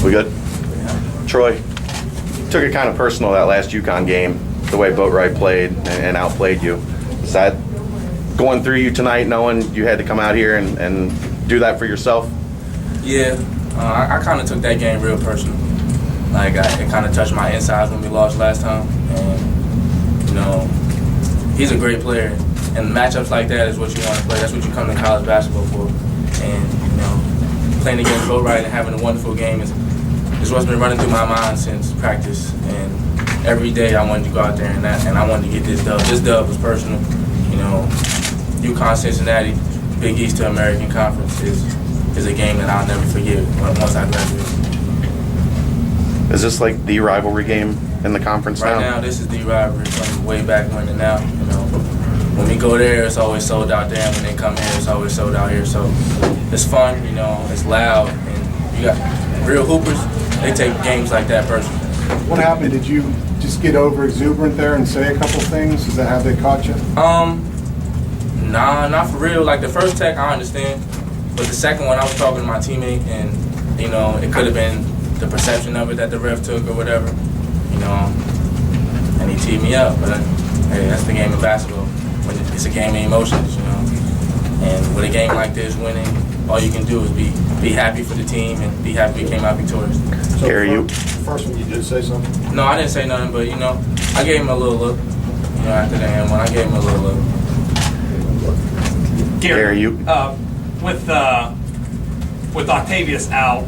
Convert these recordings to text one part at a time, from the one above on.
We good? Troy, took it kind of personal that last UConn game, the way Boatwright played and outplayed you. Is that going through you tonight, knowing you had to come out here and do that for yourself? Yeah, I kind of took that game real personal. Like, it kind of touched my insides when we lost last time. And, you know, he's a great player. And matchups like that is what you want to play. That's what you come to college basketball for. And, you know, playing against Boatwright and having a wonderful game is what's been running through my mind since practice. And every day I wanted to go out there and I wanted to get this dub. This dub was personal. You know, UConn Cincinnati, Big East to American Conference is a game that I'll never forget once I graduate. Is this like the rivalry game in the conference now? Right now, this is the rivalry from way back when and now. You know, when we go there, it's always sold out there. And when they come here, it's always sold out here. So it's fun, you know, it's loud, and you got real hoopers. They take games like that personally. What happened? Did you just get over exuberant there and say a couple things? Is that how they caught you? Nah, not for real. Like the first tech, I understand, but the second one, I was talking to my teammate, and you know, it could have been the perception of it that the ref took or whatever, you know, and he teed me up. But hey, that's the game of basketball. When it's a game of emotions, you know, and with a game like this, winning, all you can do is be happy for the team and be happy we came out victorious. So Gary, you first one you did say something? No, I didn't say nothing, but you know, I gave him a little look. You know, after the end one, I gave him a little look. Gary, you with Octavius out,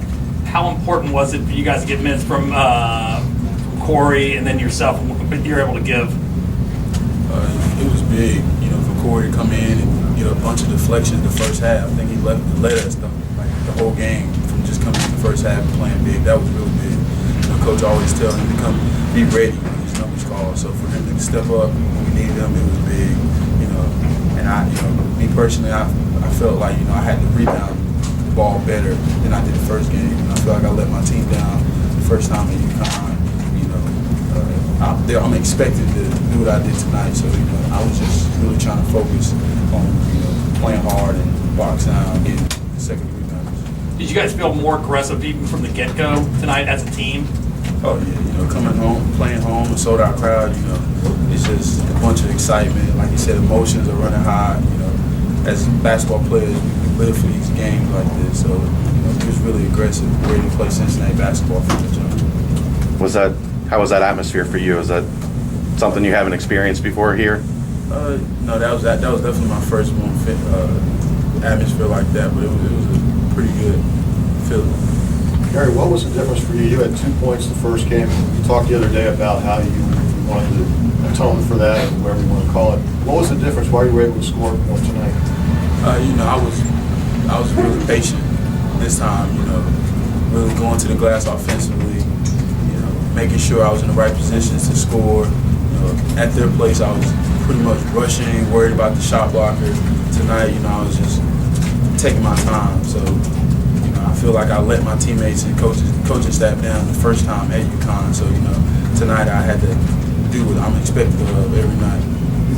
how important was it for you guys to get minutes from Corey and then yourself? What you're able to give? It was big, you know, for Corey to come in and get a bunch of deflections the first half. I think he led us the whole game from just coming in the first half and playing big. That was really big. You know, Coach always tells him to be ready when his numbers called. So for him to step up when we needed him, it was big. You know, and me personally, I felt like, you know, I had to rebound the ball better than I did the first game. And I feel like I let my team down the first time at UConn. You know, I'm expected to do what I did tonight. So, you know, I was just really trying to focus on, you know, playing hard and boxing out and getting second rebounds. Did you guys feel more aggressive even from the get-go tonight as a team? Oh yeah, you know, coming home, playing home, a sold-out crowd, you know, it's just a bunch of excitement. Like you said, emotions are running high. You know, as basketball players, we live for these games like this. So, you know, it was really aggressive, ready to play Cincinnati basketball from the jump. How was that atmosphere for you? Is that something you haven't experienced before here? No, that was definitely my first one atmosphere like that, but it was a pretty good feeling. Gary, what was the difference for you? You had 2 points the first game. You talked the other day about how you wanted to atone for that, or whatever you want to call it. What was the difference? Why you were able to score more tonight? You know, I was really patient this time. You know, really going to the glass offensively. You know, making sure I was in the right positions to score. You know, at their place, I was pretty much rushing, worried about the shot blocker. Tonight, you know, I was just taking my time. So, you know, I feel like I let my teammates and coaching staff down the first time at UConn. So, you know, tonight I had to do what I'm expected of every night.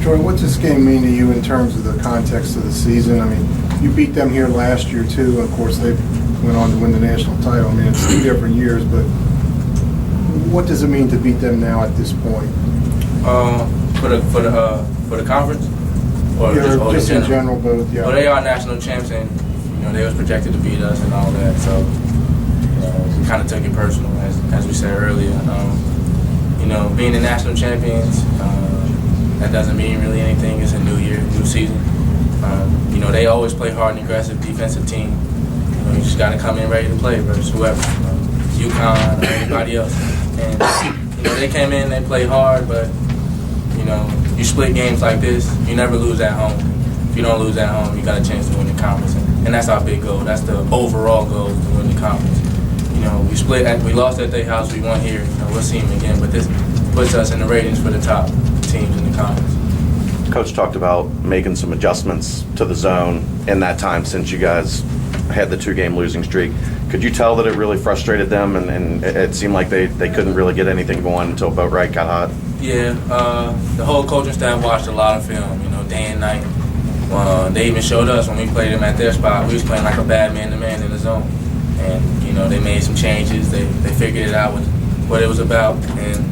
Troy, what's this game mean to you in terms of the context of the season? I mean, you beat them here last year too. Of course, they went on to win the national title. I mean, it's 2 different years, but what does it mean to beat them now at this point? For the conference, or just in general, both. Yeah. Well, they are national champs, and you know they was projected to beat us and all that. So we kind of took it personal, as we said earlier. You know, being the national champions, that doesn't mean really anything. It's a new year, new season. You know, they always play hard and aggressive defensive team. You know, you just got to come in ready to play versus whoever, UConn or anybody else. And you know, they came in, they played hard, but you know, you split games like this, you never lose at home. If you don't lose at home, you got a chance to win the conference, and that's our big goal. That's the overall goal, to win the conference. You know, we lost at their house, we won here. You know, we'll see them again, but this puts us in the ratings for the top teams in the conference. Coach talked about making some adjustments to the zone in that time since you guys had the 2-game losing streak. Could you tell that it really frustrated them, and it seemed like they couldn't really get anything going until Boatwright got hot? Yeah, the whole coaching staff watched a lot of film, you know, day and night. They even showed us when we played them at their spot, we was playing like a bad man-to-man in the zone. And, you know, they made some changes. They figured it out what it was about. And,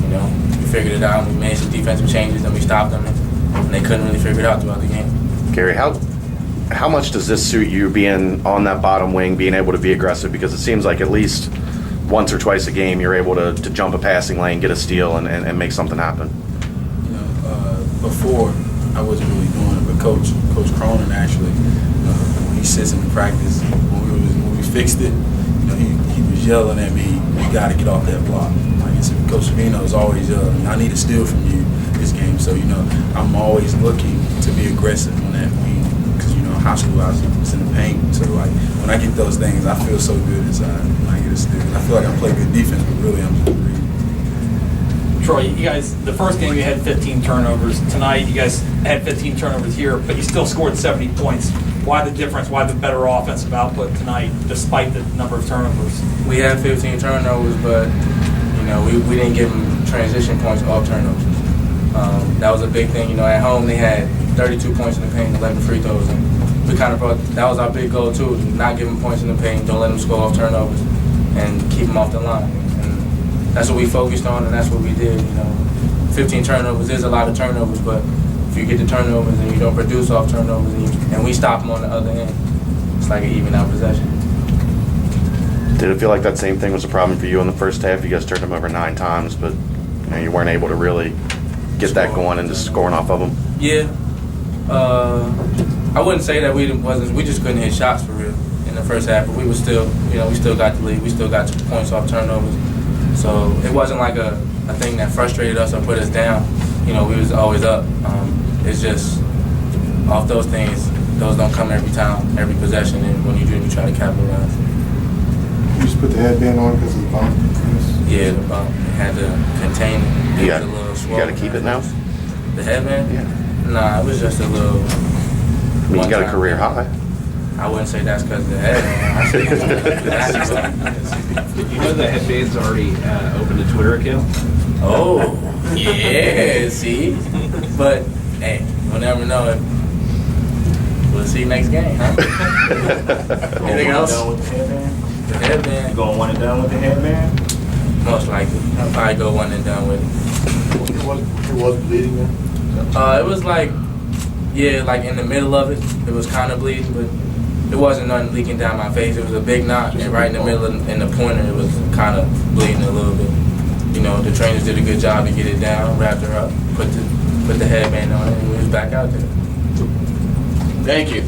you know, we figured it out. And we made some defensive changes and we stopped them. And they couldn't really figure it out throughout the game. Gary, how much does this suit you being on that bottom wing, being able to be aggressive? Because it seems like at least once or twice a game you're able to jump a passing lane, get a steal, and make something happen. You know, before I wasn't really doing it, but Coach Cronin actually, when he sits in practice, when we fixed it, you know, he was yelling at me, "You got to get off that block." Like I said, Coach Savino is always yelling, "I need a steal from you this game." So, you know, I'm always looking to be aggressive on that wing because, you know, high school I was in the paint. So, like, when I get those things, I feel so good inside when I get a steal. I feel like I play good defense, but really I'm just reading. Troy, you guys, the first game you had 15 turnovers. Tonight you guys had 15 turnovers here, but you still scored 70 points. Why the difference? Why the better offensive output tonight, despite the number of turnovers? We had 15 turnovers, but, you know, we didn't give them transition points off turnovers. That was a big thing. You know, at home they had 32 points in the paint, 11 free throws, and we kind of brought, that was our big goal too, not give them points in the paint, don't let them score off turnovers, and keep them off the line. And that's what we focused on, and that's what we did. You know, 15 turnovers is a lot of turnovers, but if you get the turnovers and you don't produce off turnovers, and we stop them on the other end, it's like an even out possession. Did it feel like that same thing was a problem for you in the first half? You guys turned them over 9 times, but you know, you weren't able to really get that going and just scoring off of them. Yeah, I wouldn't say that we just couldn't hit shots for real in the first half, but we were still, you know, we still got the lead. We still got 2 points off turnovers. So it wasn't like a thing that frustrated us or put us down. You know, we was always up. It's just off those things, those don't come every time, every possession, and when you do, you try to capitalize. You just put the headband on because of the bump? Yeah, the bump. Had to contain it. You It was a little got swollen. to keep it now? The headband? Yeah. Nah, it was just a little. I mean, you got a career high. I wouldn't say that's because of the headband. I say Did you know the headband's already opened a Twitter account? Oh, yeah, see? But, hey, we'll never know it. We'll see next game, huh? Anything else? Done with the headband? The headband, You going one and done with the headband? most likely. I'll probably go one and done with it. It was bleeding then? It was like, yeah, like in the middle of it, it was kind of bleeding, but it wasn't nothing leaking down my face. It was a big knot, and right in the middle, in the pointer, it was kind of bleeding a little bit. You know, the trainers did a good job to get it down, wrapped her up, put the headband on it, and we was back out there. Thank you.